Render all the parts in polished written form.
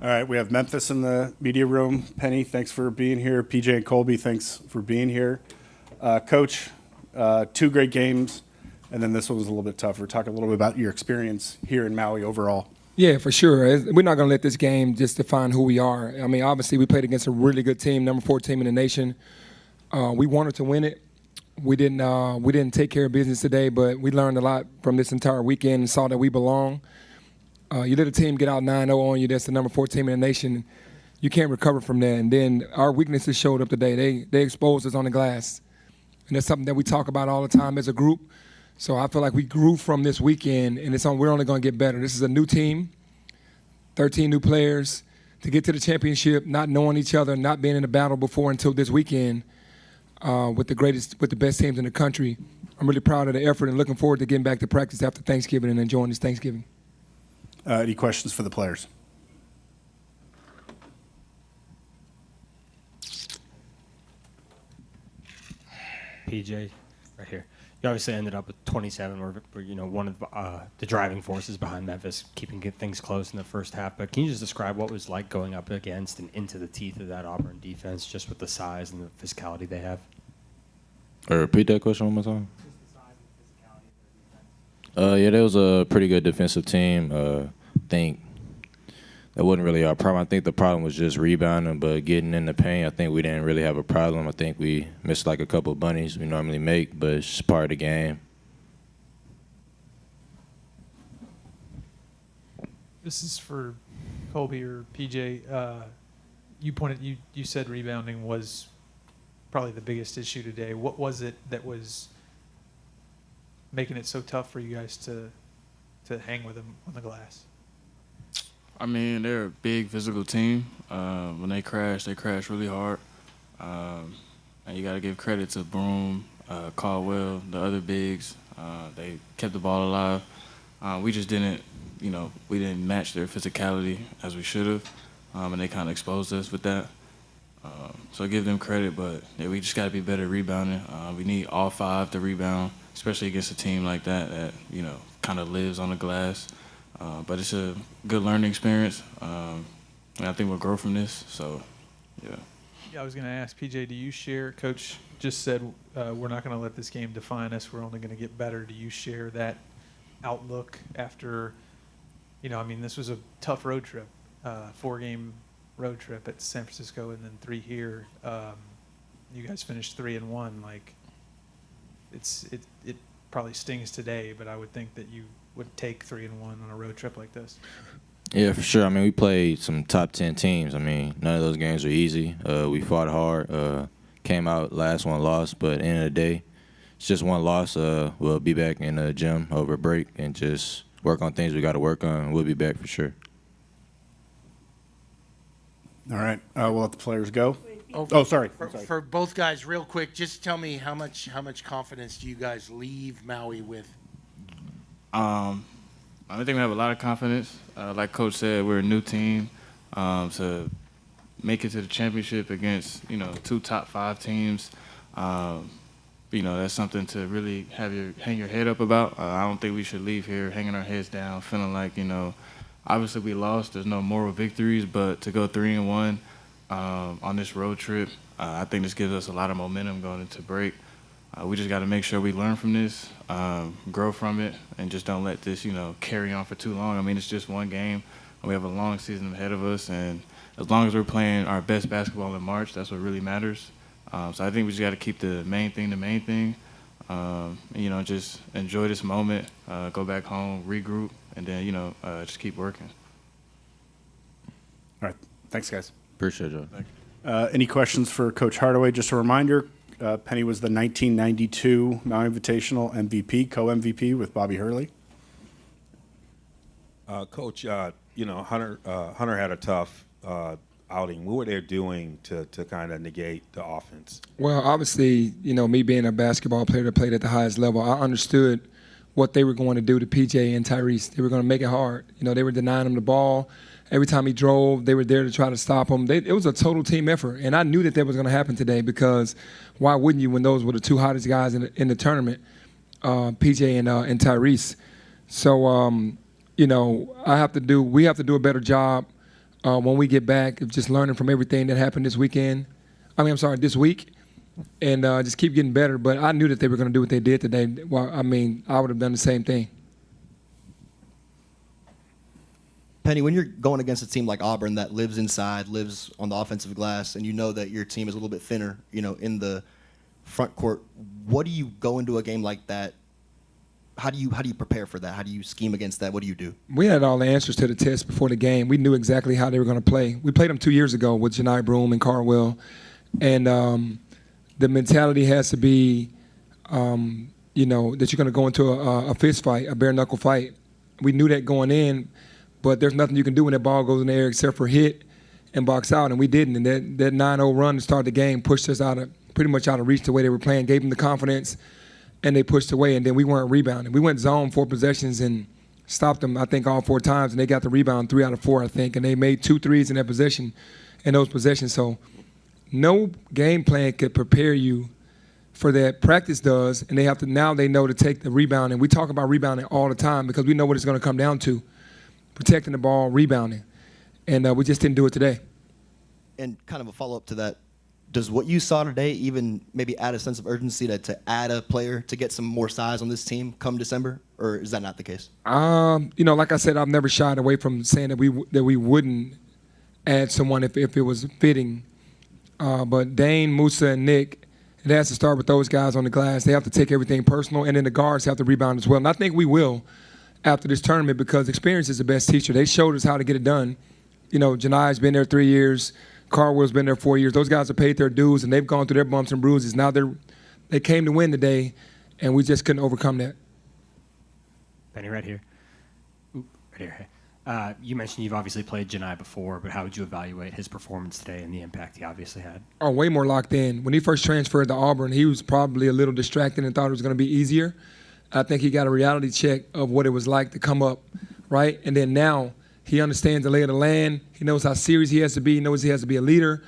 All right, we have Memphis in the media room. Penny, thanks for being here. PJ and Colby, thanks for being here. Coach, 2 great games, and then this one was a little bit tougher. Talk a little bit about your experience here in Maui overall. Yeah, for sure. We're not going to let this game just define who we are. I mean, obviously, we played against a really good team, number 4 team in the nation. We wanted to win it. We didn't take care of business today, but we learned a lot from this entire weekend and saw that we belong. You let a team get out 9-0 on you, that's the number 4 team in the nation. You can't recover from that. And then our weaknesses showed up today. They exposed us on the glass. And that's something that we talk about all the time as a group. So I feel like we grew from this weekend, and we're only going to get better. This is a new team, 13 new players. To get to the championship, not knowing each other, not being in a battle before until this weekend with the best teams in the country, I'm really proud of the effort and looking forward to getting back to practice after Thanksgiving and enjoying this Thanksgiving. Any questions for the players? PJ, right here. You obviously ended up with 27, where one of the driving forces behind Memphis, keeping things close in the first half. But can you just describe what it was like going up against and into the teeth of that Auburn defense, just with the size and the physicality they have? Repeat that question one more time. Yeah, that was a pretty good defensive team. I think that wasn't really our problem. I think the problem was just rebounding, but getting in the paint, I think we didn't really have a problem. I think we missed like a couple of bunnies we normally make, but it's just part of the game. This is for Colby or PJ. You said rebounding was probably the biggest issue today. What was it that was making it so tough for you guys to hang with them on the glass? I mean, they're a big physical team. When they crash really hard. And you got to give credit to Broom, Caldwell, the other bigs. They kept the ball alive. We just didn't, we didn't match their physicality as we should have. And they kind of exposed us with that. So I give them credit, but yeah, we just got to be better at rebounding. We need all 5 to rebound, especially against a team like that kind of lives on the glass. But it's a good learning experience, and I think we'll grow from this. So, yeah. Yeah, I was going to ask, PJ, do you share, Coach just said we're not going to let this game define us, we're only going to get better. Do you share that outlook after, this was a tough road trip, 4-game road trip at San Francisco and then 3 here. You guys finished 3-1. Like, it probably stings today, but I would think that you would take 3-1 on a road trip like this. Yeah, for sure. I mean, we played some top 10 teams. I mean, none of those games were easy. We fought hard, came out last one lost, but at the end of the day, it's just one loss. We'll be back in the gym over break and just work on things we got to work on. We'll be back for sure. All right, we'll let the players go. Oh, sorry. For both guys, real quick, just tell me how much confidence do you guys leave Maui with? I think we have a lot of confidence. Like Coach said, we're a new team. To make it to the championship against 2 top 5 teams, that's something to really hang your head up about. I don't think we should leave here hanging our heads down, feeling like obviously we lost. There's no moral victories, but to go 3-1 on this road trip, I think this gives us a lot of momentum going into break. We just got to make sure we learn from this, grow from it, and just don't let this, carry on for too long. I mean, it's just one game. We have a long season ahead of us, and as long as we're playing our best basketball in March, that's what really matters. So I think we just got to keep the main thing, just enjoy this moment, go back home, regroup, and then, just keep working. All right, thanks, guys. Appreciate it. Thank you. Any questions for Coach Hardaway? Just a reminder, Penny was the 1992 Maui Invitational MVP, co-MVP with Bobby Hurley. Coach, Hunter had a tough outing. What were they doing to kind of negate the offense? Well, obviously, me being a basketball player that played at the highest level, I understood what they were going to do to PJ and Tyrese. They were going to make it hard. They were denying him the ball. Every time he drove, they were there to try to stop him. It was a total team effort, and I knew that was going to happen today because why wouldn't you when those were the 2 hottest guys in the tournament, PJ and Tyrese. So, we have to do a better job when we get back, of just learning from everything that happened this weekend. This week, and just keep getting better. But I knew that they were going to do what they did today. Well, I would have done the same thing. Penny, when you're going against a team like Auburn that lives inside, lives on the offensive glass, and you know that your team is a little bit thinner, in the front court, what do you go into a game like that? How do you prepare for that? How do you scheme against that? What do you do? We had all the answers to the test before the game. We knew exactly how they were going to play. We played them 2 years ago with Janai Broome and Carwell. And the mentality has to be, that you're going to go into a fist fight, a bare-knuckle fight. We knew that going in, but there's nothing you can do when that ball goes in the air except for hit and box out, and we didn't. And that 9-0 run to start the game pushed us pretty much out of reach the way they were playing, gave them the confidence, and they pushed away, and then we weren't rebounding. We went zone 4 possessions and stopped them, I think, all 4 times, and they got the rebound 3 out of 4, I think, and they made 2 threes in that possession, in those possessions. So no game plan could prepare you for that. Practice does, and now they know to take the rebound, and we talk about rebounding all the time because we know what it's going to come down to, protecting the ball, rebounding, and we just didn't do it today. And kind of a follow-up to that, does what you saw today even maybe add a sense of urgency to add a player to get some more size on this team come December, or is that not the case? Like I said, I've never shied away from saying that we wouldn't add someone if it was fitting. But Dane, Musa, and Nick, it has to start with those guys on the glass. They have to take everything personal, and then the guards have to rebound as well. And I think we will after this tournament because experience is the best teacher. They showed us how to get it done. Janai's been there 3 years. Carwell's been there 4 years. Those guys have paid their dues, and they've gone through their bumps and bruises. Now they came to win today, and we just couldn't overcome that. Benny, right here. Right here. You mentioned you've obviously played Janai before, but how would you evaluate his performance today and the impact he obviously had? Oh, way more locked in. When he first transferred to Auburn, he was probably a little distracted and thought it was going to be easier. I think he got a reality check of what it was like to come up, right? And then now he understands the lay of the land. He knows how serious he has to be. He knows he has to be a leader.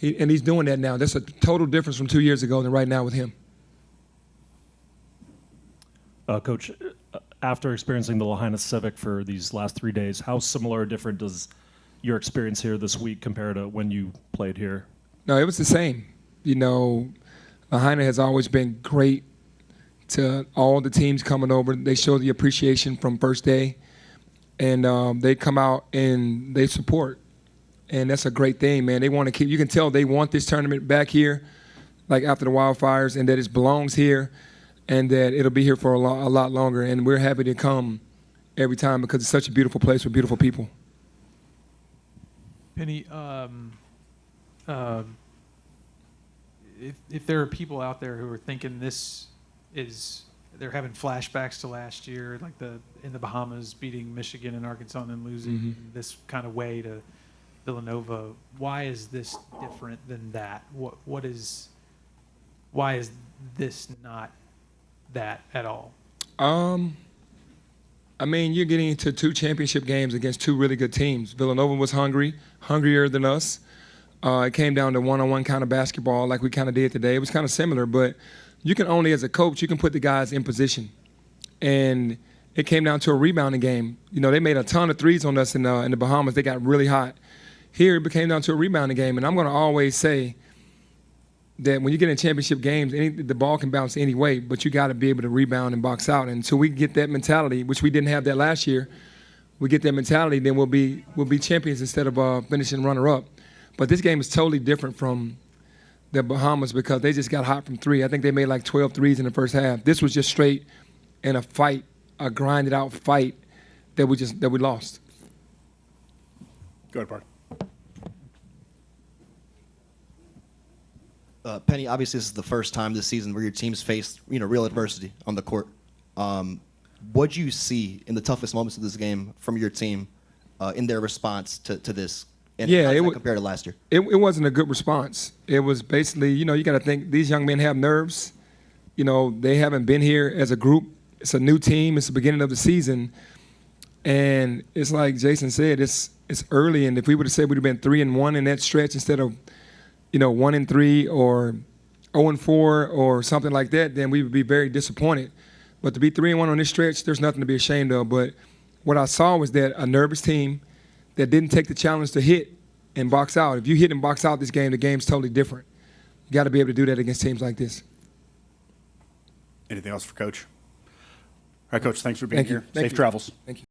And he's doing that now. That's a total difference from 2 years ago than right now with him. Coach, after experiencing the Lahaina Civic for these last 3 days, how similar or different does your experience here this week compare to when you played here? No, it was the same. Lahaina has always been great to all the teams coming over. They show the appreciation from first day. And they come out and they support. And that's a great thing, man. They want to you can tell they want this tournament back here, like after the wildfires, and that it belongs here and that it'll be here for a lot longer. And we're happy to come every time because it's such a beautiful place with beautiful people. Penny, if there are people out there who are thinking they're having flashbacks to last year, like in the Bahamas beating Michigan and Arkansas and then losing this kind of way to Villanova. Why is this different than that? Why is this not that at all? You're getting into 2 championship games against 2 really good teams. Villanova was hungrier than us. It came down to one-on-one kind of basketball like we kind of did today. It was kind of similar, but you can only, as a coach, you can put the guys in position. And it came down to a rebounding game. They made a ton of threes on us in the Bahamas. They got really hot. Here, it came down to a rebounding game. And I'm going to always say that when you get in championship games, the ball can bounce any way, but you got to be able to rebound and box out. And so we get that mentality, which we didn't have that last year. We get that mentality, then we'll be champions instead of finishing runner-up. But this game is totally different from the Bahamas because they just got hot from 3. I think they made like 12 threes in the first half. This was just straight in a fight, a grinded out fight that we lost. Go ahead, Park. Penny, obviously this is the first time this season where your team's faced real adversity on the court. What'd you see in the toughest moments of this game from your team in their response to this? And how does that compare to last year? It wasn't a good response. It was basically, you got to think these young men have nerves. They haven't been here as a group. It's a new team. It's the beginning of the season. And it's like Jason said, it's early. And if we would have said we'd have been 3-1 in that stretch instead of, 1-3 or 0-4 or something like that, then we would be very disappointed. But to be 3-1 on this stretch, there's nothing to be ashamed of. But what I saw was that a nervous team that didn't take the challenge to hit and box out. If you hit and box out this game, the game's totally different. You got to be able to do that against teams like this. Anything else for Coach? All right, Coach, thanks for being Thank you. here. Thank Safe you. travels. Thank you.